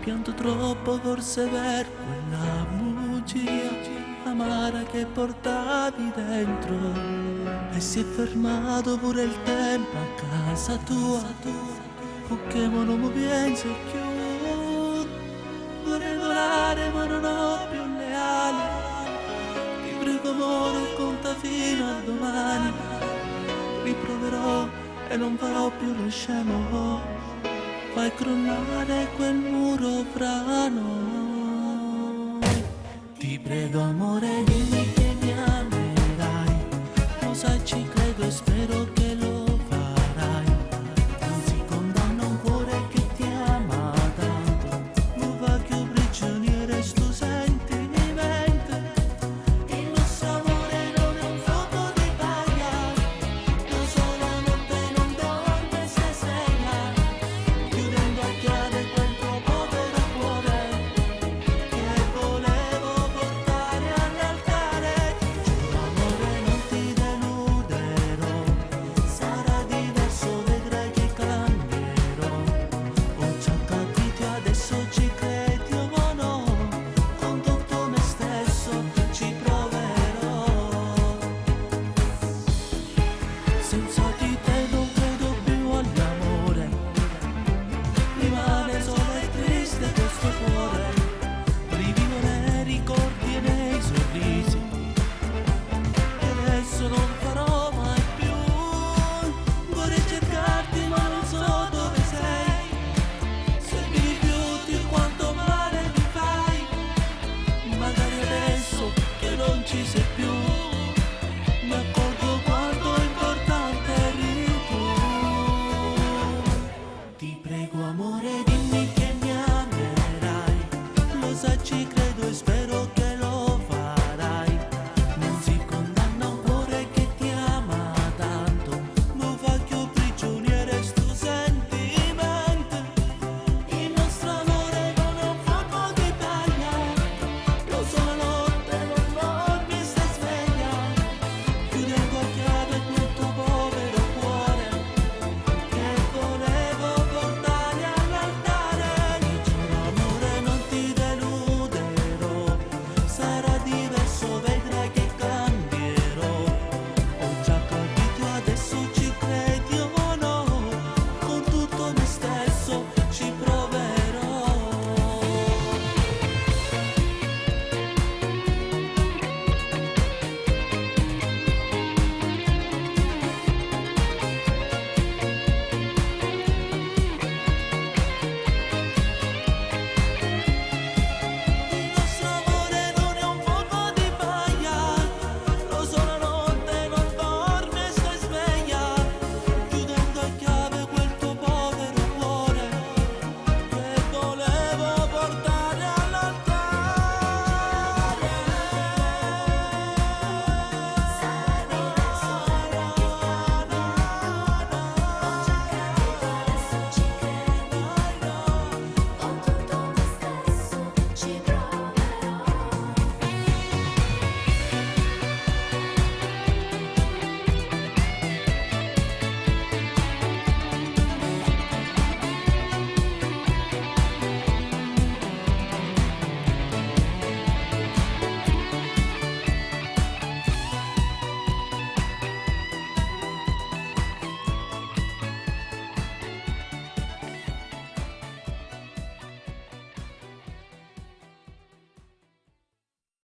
pianto troppo forse per quella bugia amara che portavi dentro. E si è fermato pure il tempo a casa tua, perché non mi penso più. Vorrei volare ma non ho più le ali. Ti prego amore, conta fino a domani. Riproverò e non farò più lo scemo. Fai crollare quel muro fra noi. Ti prego amore, dimmi che mi amerai. Lo sai, ci credo e spero che lo farai. Non si condanna un cuore che ti ama tanto. Non va più prigioniere sto sentimento. Il nostro amore non è un fuoco di paglia. Non sola notte non dorme se sveglia. Chiudendo a chiave quel tuo povero cuore che volevo portare all'altare. Giuro amore non ti deluderò. Sarà diverso, vedrai che cambierò. Ho già capito adesso ci credi o no. Con tutto me stesso ci proverò. Senza di te non credo più all'amore. Rimane solo e triste questo cuore. Rivivo nei ricordi e nei sorrisi. E adesso non farò mai più. Vorrei cercarti ma non so dove sei. Se mi rifiuti quanto male mi fai. Magari adesso che non ci sei più mi accorgo quanto importante eri tu. Ti prego amore, dimmi che mi amerai. Lo sai, ci